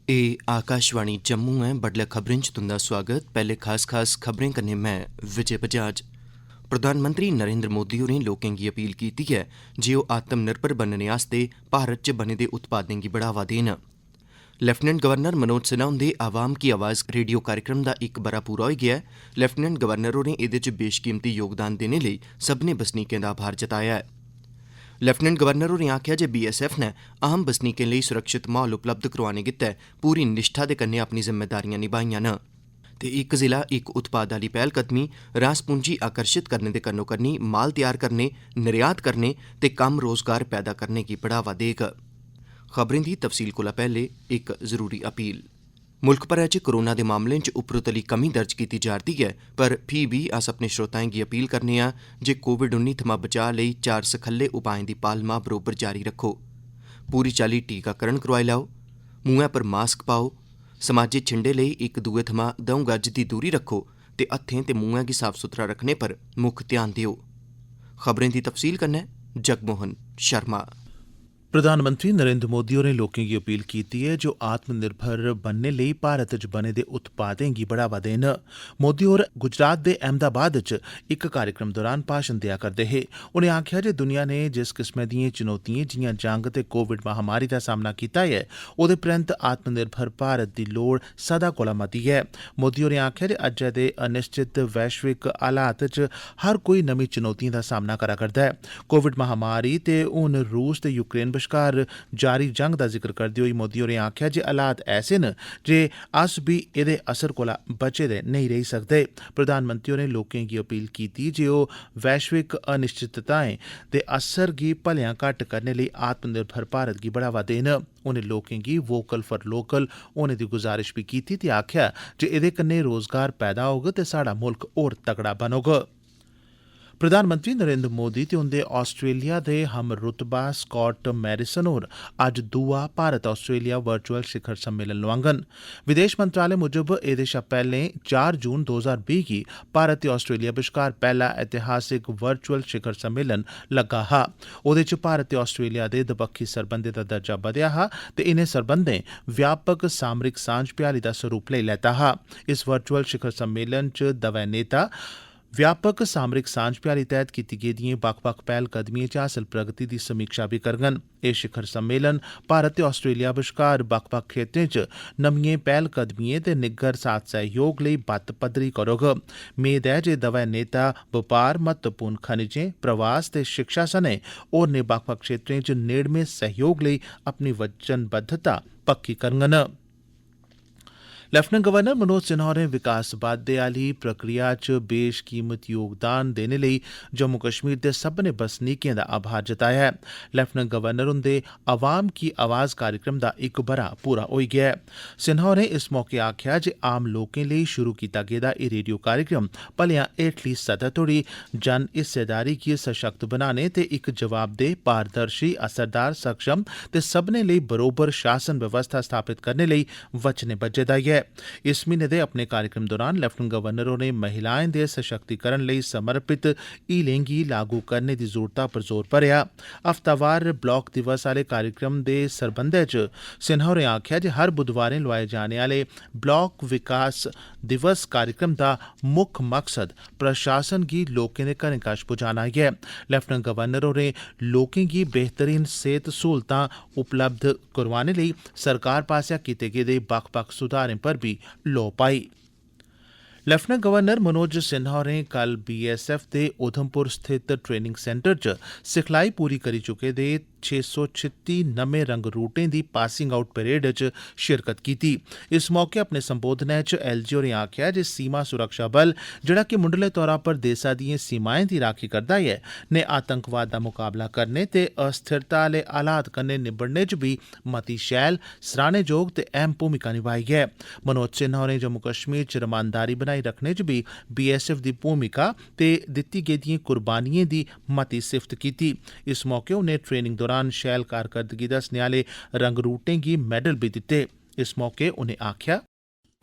ए आकाशवाणी जम्मू है। बडलै खबरें च तुंदा स्वागत। पैह्ले खास खबरें कन्नै मैं विजय बजाज। प्रधानमंत्री नरेंद्र मोदी होरें लोकें गी अपील कीती है जे ओह् आत्मनिर्भर बनने आस्तै भारत च बने दे उत्पादें गी बढ़ावा देन। लेफ्टिनेंट गवर्नर मनोज सिन्हा हुंदे आवाम की आवाज़ रेडियो कार्यक्रम दा इक बरा पूरा होई गेआ ऐ। लेफ्टिनेंट गवर्नर होरें एह्दे च बेशकीमती योगदान देने लेई सब्भनें बसनीकें दा आभार जताया ऐ। लेफ्टिनेंट गवर्नर होरें आखेआ जे बीएसएफ नै आम बसनीकें लेई सुरक्षित माहौल उपलब्ध करोआने गित्तै पूरी निष्ठा दे कन्नै अपनी जिम्मेदारियां निभाईआं न ते इक जिला इक उत्पाद आह्ली पैह्लकदमी रास पूंजी आकर्षित करने दे कन्नो कन्नी माल तैयार करने, निर्यात करने ते कम्म रोजगार पैदा करने गी बढ़ावा देग। खबरें दी तफसील कोला पैह्ले इक जरूरी अपील। मुल्ख भरै च कोरोना दे मामलें च उपरोतली कमी दर्ज कीती जा'रदी ऐ, पर फ्ही बी अस अपने श्रोताएं गी अपील करने आं जे कोविड-19 थमां बचाऽ लेई 4 सखल्ले उपाएं दी पालमा बरोबर जारी रक्खो। पूरी चाल्ली टीकाकरण करोआई लैओ, मुंहै पर मास्क पाओ, समाजी छिंडे लेई इक दुए थमां 2 गज दी दूरी रक्खो ते हत्थें ते मुंहै गी साफ सुथरा रक्खने पर मुक्ख ध्यान देओ। खबरें दी तफसील कन्नै जगमोहन शर्मा। प्रधानमंत्री नरेंद्र मोदी होरें लोकें गी अपील कीती ऐ जे ओह् आत्मनिर्भर बनने लेई भारत च बने दे उत्पादें गी बढ़ावा देन। मोदी होर गुजरात दे अहमदाबाद च इक कार्यक्रम दौरान भाषण देआ करदे हे। उनें आखेआ जे दुनिया ने जिस किस्मै दिएं चुनौतिएं जिआं जंग ते कोविड महामारी दा सामना कीता ऐ, ओह्दे परैंत आत्मनिर्भर भारत दी लोड़ सदा कोला मती ऐ। मोदी होरें आखेआ जे अज्जै दे अनिश्चित वैश्विक हालात च हर कोई नमीं चुनौतिएं दा सामना करा करदा ऐ। कोविड महामारी ते हून रूस ते यूक्रेन बश्कार जारी जंग दा जिक्र करदे होई मोदी होरें आखेआ जे हालात ऐसे न जे अस बी एह्दे असर कोला बचे दे नेईं रेही सकदे। प्रधानमंत्री होरें लोकें गी अपील कीती जे ओह् वैश्विक अनिश्चितताएं दे असर गी भलेआं घट्ट करने लेई आत्मनिर्भर भारत गी बढ़ावा देन। उनें लोकें गी वोकल फॉर लोकल होने दी गुजारिश भी कीती ते आखेआ जे एह्दे कन्नै रोजगार पैदा होग ते साढ़ा मुल्क होर तगड़ा बनोग। प्रधानमंत्री नरेंद्र मोदी ते उंदे आस्ट्रेलिया दे हम रुतबा स्कॉट मैरिसन होर अज्ज दूआ भारत आस्ट्रेलिया वर्चुअल शिखर सम्मेलन लोआङन। विदेश मंत्रालय मुजब एह्दे शा पैह्ले 4 जून 2020 गी भारत ते आस्ट्रेलिया बश्कार पैह्ला ऐतिहासिक वर्चुअल शिखर सम्मेलन लग्गा हा। ओह्दे च भारत ते आस्ट्रेलिया दे दबक्खी सरबंधें दा दर्जा बधेआ हा ते इनें सरबंधें व्यापक सामरिक सांझ भ्याली दा स्वरूप लेई लैता हा। इस वर्चुअल शिखर सम्मेलन च दवै नेता व्यापक सामरिक सांझ भ्याली तैह्त कीती गेदिएं बक्ख-बक्ख पैह्लकदमिएं च हासल प्रगति दी समीक्षा बी करङन। एह् शिखर सम्मेलन भारत ते आस्ट्रेलिया बश्कार बक्ख-बक्ख खेत्रें च नमिएं पैह्लकदमिएं ते निग्गर साथ सैह्योग लेई बत्त पद्धरी करोग। मेद ऐ जे दवै नेता बपार, महत्वपूर्ण खनिजें, प्रवास ते शिक्षा सने होरनें बक्ख-बक्ख क्षेत्रें च नेड़मे सैह्योग लेई अपनी वचनबद्धता पक्की करङन। लेफ्टिनेंट गवर्नर मनोज सिन्हा होरें विकास बाद्दे आह्ली प्रक्रिया च बेशकीमत योगदान देने लेई जम्मू कश्मीर दे सब्भनें बसनीकें दा आभार जताया ऐ। लेफ्टिनेंट गवर्नर हुंदे अवाम की आवाज़ कार्यक्रम दा इक बरा पूरा होई गेआ ऐ। सिन्हा होरें इस मौके आखेआ जे आम लोकें लेई शुरू कीता गेदा एह् रेडियो कार्यक्रम भलेआं हेठली सतह तोड़ी जन हिस्सेदारी गी सशक्त बनाने ते इक जवाबदेह, पारदर्शी, असरदार, सक्षम ते सब्भनें लेई बरोबर शासन व्यवस्था स्थापित करने लेई वचने बज्झे दा ऐ। इस म्हीने दे अपने कार्यक्रम दौरान लेफ्टिनेंट गवर्नर होरें महिलाएं दे सशक्तिकरण लेई समर्पित हीलें गी लागू करने दी जरूरता पर जोर भरेआ। हफ्तावार ब्लॉक दिवस आह्ले कार्यक्रम दे सरबंधै च सिन्हा होरें आखेआ जे हर बुधवारें लोआए जाने आह्ले ब्लॉक विकास दिवस कार्यक्रम दा मुक्ख मकसद प्रशासन गी लोकें दे घरें कश पुजाना ऐ। लेफ्टिनेंट गवर्नर होरें लोकें गी बेहतरीन सेह्त सहूलतां उपलब्ध करोआने लेई सरकार पासेआ कीते गेदे बक्ख-बक्ख सुधारें पर भी लोऽ पाई। लेफ्टिनेंट गवर्नर मनोज सिन्हा होरें कल बीएसएफ दे उधमपुर स्थित ट्रेनिंग सेंटर च सिखलाई पूरी करी चुके दे 636 नमें रंग रूटें दी पासिंग आउट परेड च शिरकत कीती। इस मौके अपने संबोधनै च एलजी होरें आखेआ जे सीमा सुरक्षा बल जेह्ड़ा कि मुंडले तौरा पर देसा दिएं सीमाएं दी राखी करदा ऐ ने आतंकवाद दा मुकाबला करने ते अस्थिरता आह्ले हालात कन्नै निबड़ने च भी मती शैल, सराह्नेजोग ते अहम भूमिका निभाई ऐ। मनोज सिन्हा होरें जम्मू कश्मीर च रमानदारी बनाई रखने च भी बीएसएफ दी भूमिका ते दित्ती गेदिएं कुर्बानिएं दी मती सिफ्त कीती। इस मौके उनें ट्रेनिंग दौरान शैल कारकर्दगी दस्सने आह्ले रंगरूटें गी मैडल बी दित्ते। इस मौके उनें आखेआ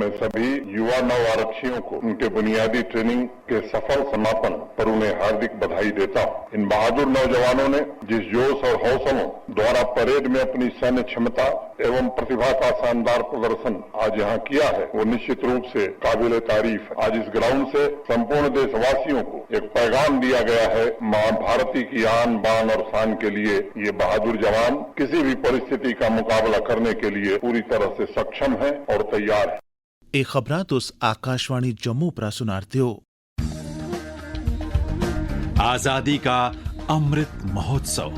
मैं सभी युवा नव आरक्षियों को उनके बुनियादी ट्रेनिंग के सफल समापन पर उन्हें हार्दिक बधाई देता हूं। इन बहादुर नौजवानों ने जिस जोश और हौसलों द्वारा परेड में अपनी सैन्य क्षमता एवं प्रतिभा का शानदार प्रदर्शन आज यहाँ किया है, वो निश्चित रूप से काबिल तारीफ है। आज इस ग्राउंड से संपूर्ण देशवासियों को एक पैगाम दिया गया है, मां भारती की आन बान और शान के लिए ये बहादुर जवान किसी भी परिस्थिति का मुकाबला करने के लिए पूरी तरह से सक्षम है और तैयार है। ਇਹ ਖਬਰਾਂ ਤੁਸ आकाशवाणी जम्मू परा सुनारते हो। आजादी का अमृत महोत्सव।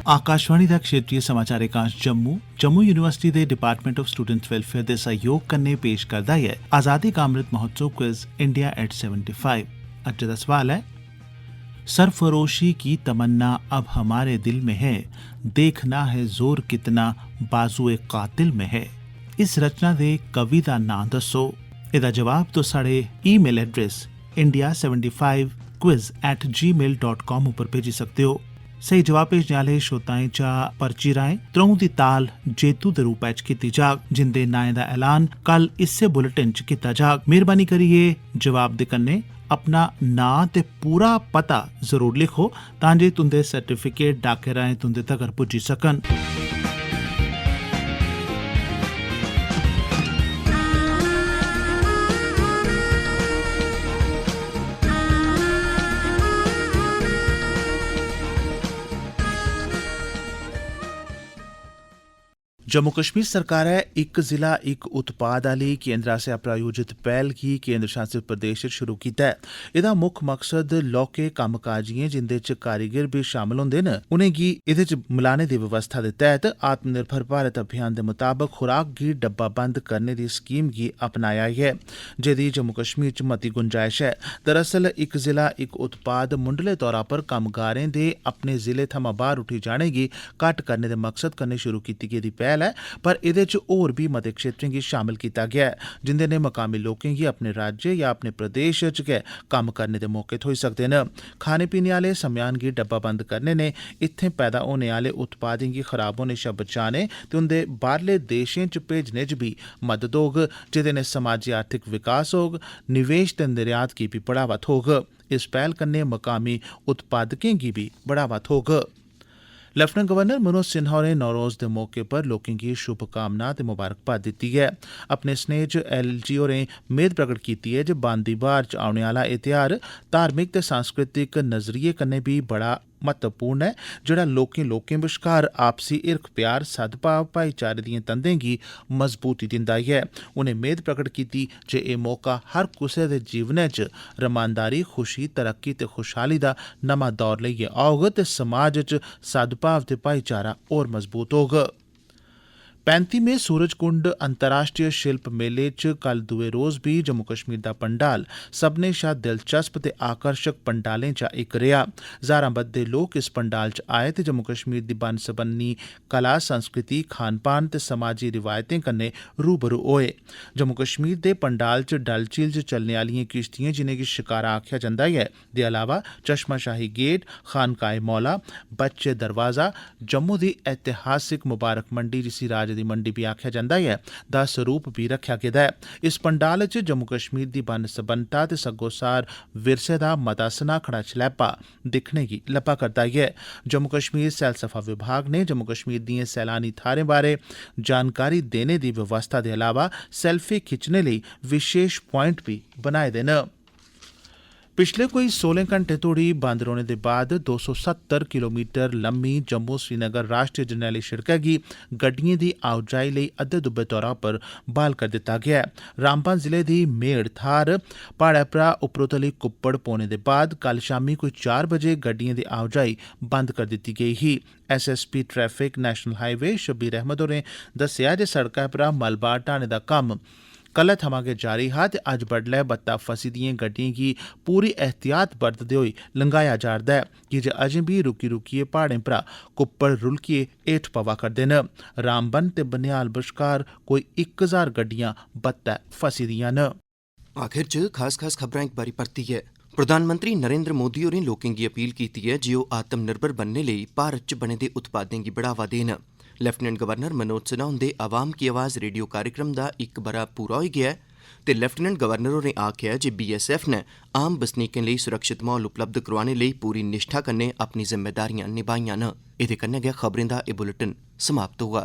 आकाशवाणी दा क्षेत्रीय समाचार एकांश जम्मू यूनिवर्सिटी दे डिपार्टमेंट ऑफ स्टूडेंट्स वेलफेयर दे सहयोग कन्नै पेश करदा है आजादी का Amrit Mahotsav quiz India at 75। अज्ज दा सवाल है, सरफरोशी की तमन्ना अब हमारे दिल में है, देखना है जोर कितना बाजुए कातिल में है। इस रचना दे कवि दा नां दस्सो। एदा जवाब तो साढ़े ईमेल एड्रेस india75quiz@gmail.com उपर भेजी सकते हो। सही जवाब भेजने आह्ले श्रोताएं चा पर्ची राएं त्रऊं दी ताल जेतू दे रूपै च कीती जाग, जिंदे नाएं दा ऐलान कल इस्से बुलेटिन च कीता जाग। मेहरबानी करियै जवाब दे कन्नै अपना नां ते पूरा पता जरूर लिखो तां जे तुंदे सर्टिफिकेट डाके राएं तुंदे तगर पुज्जी सकन। जम्मू कश्मीर सरकारै इक जिला इक उत्पाद आह्ली केंद्र आसेआ प्रायोजित पैह्ल गी केंद्र शासित प्रदेश च शुरू कीता ऐ। एह्दा मुक्ख मकसद लौह्के कम्मकाजियें जिंदे च कारीगर बी शामल होंदे न उनेंगी एह्दे च मिलाने दी बवस्था दे तैह्त आत्मनिर्भर भारत अभियान दे मुताबक खुराक गी डब्बाबंद करने दी स्कीम गी अपनाया ऐ, जेह्दी जम्मू कश्मीर च मती गुंजाइश है। दरअसल इक जिला इक उत्पाद मुंडले तौरा पर कम्मगारें दे अपने जिले थमां बाह्र उठी जाने गी घट्ट करने दे मकसद कन्नै शुरू कीती गेदी पैह्ल है, पर एह्दे च होर बी मते क्षेत्रें गी शामल कीता गया ऐ, जिंदे ने मकामी लोकें गी अपने राज्य या अपने प्रदेश च गै कम्म करने दे मौके थ्होई सकदे न। खाने पीने आह्ले सम्यान गी डब्बाबंद करने ने इत्थें पैदा होने आह्ले उत्पादें गी खराब होने शा बचाने ते उंदे बाह्रले देशें च भेजने च भी मदद होग, जेह्दे ने समाजी आर्थिक विकास होग, निवेश ते निर्यात गी भी बढ़ावा थ्होग। इस पैह्ल कन्नै मकामी उत्पादकें गी भी बढ़ावा थ्होग। लेफ्टिनेंट गवर्नर मनोज सिन्हा होरें नौरोज दे मौके पर लोकें गी शुभकामनां ते मुबारकबाद दित्ती ऐ। अपने स्नेह च एलजी होरें मेद प्रगट कीती ऐ जे बांदी ब्हार च औने आह्ला एह् ध्यार धार्मिक ते सांस्कृतिक नजरिये कन्नै बी बड़ा महत्वपूर्ण है, जेह्ड़ा लोकें बश्कार आपसी हिरख प्यार सद्भाव भाईचारे दिएं तंदें गी मजबूती दिंदा ऐ। उनें मेद प्रगट कीती जे एह् मौका हर कुसै दे जीवनै च रमानदारी, खुशी, तरक्की ते खुशहाली दा नमां दौर लेइयै औग ते समाज च सद्भाव ते भाईचारा होर मजबूत होग। 35वें सूरजकुंड अंतर्राष्ट्रीय शिल्प मेले च कल दुए रोज भी जम्मू कश्मीर दा पंडाल सभनें शा दिलचस्प ते आकर्शक पंडालें चा इक रेहा। हजारां बद्दे लोक इस पंडाल च आए ते जम्मू कश्मीर दी बन्न-सबन्नी कला, संस्कृति, खान पान ते समाजी रिवायतें कन्नै रूबरू होए। जम्मू कश्मीर दे पंडाल च डल झील च चलने आह्लियां किश्तियां जिनेंगी शिकारा आखेआ जंदा ऐ दे अलावा चश्मा शाही गेट, खानकाए मौला, बच्चे दरवाज़ा, जम्मू दी ऐतिहासिक मुबारक मंडी जिसी राज दी मंडी भी आखेआ जंदा ऐ दा स्वरूप भी रखेआ गेदा ऐ। इस पंडाल च जम्मू कश्मीर दी बन्न-सबन्नता ते सग्गोसार विरसे दा मता सनाखड़ा छलैपा दिक्खने गी लब्भा करदा ऐ। जम्मू कश्मीर सैलसफा विभाग ने जम्मू कश्मीर दिएं सैलानी थाह्रें बारै जानकारी देने दी व्यवस्था दे अलावा सेल्फी खिच्चने लेई विशेष प्वाइंट भी बनाए दे न। पिछले कोई 16 घंटे तोड़ी बंद रौह्ने दे बाद 270 किलोमीटर लम्मी जम्मू श्रीनगर राष्ट्रीय जरनैली शिड़कै गी गड्डियें दी आओजाई लेई अद्धे दुब्बे तौरा पर बहाल करी दित्ता गेआ ऐ। रामबन जिले दी मेड़ थाह्र प्हाड़ै परा उप्परोतली कुप्पड़ पौने दे बाद कल शामीं कोई 4 बजे गड्डियें दी आओजाई बंद करी दित्ती गेई ही। SSP traffic national highway Shabbir Ahmed होरें दस्सेआ जे सड़कै परा मलबा हटाने दा कम्म कल्लै थमां गै जारी हा ते अज्ज बड्डलै बत्ता फसी दिएं गड्डियें गी पूरी एहतियात बरतदे होई लंघाया जा'रदा ऐ, कीजे अजें बी रुकी-रुकियै प्हाड़ें परा कुप्पड़ रुलकियै हेठ पवा करदे न। रामबन ते बनिहाल बश्कार कोई 1000 गड्डियां बत्तै फसी दियां न। आखिर च खास खबरां इक बारी परतियै। प्रधानमंत्री नरेंद्र मोदी होरें लोकें गी अपील कीती ऐ जे ओह् आत्मनिर्भर बनने लेई भारत च बने दे उत्पादें गी बढ़ावा देन। लैफ्टिनेंट गवर्नर मनोज सिन्हा हुंदे आवाम की आवाज़ रेडियो कार्यक्रम दा इक बरा पूरा होई गेआ ऐ ते लैफ्टिनेंट गवर्नर होरें आखेआ जे BSF ने आम बसनीकें लेई सुरक्षित माहौल उपलब्ध करोआने लेई पूरी निष्ठा कन्नै अपनी जिम्मेदारियां निभाइयां न। एह्दे कन्नै गै खबरें दा एह् बुलेटिन समाप्त होआ।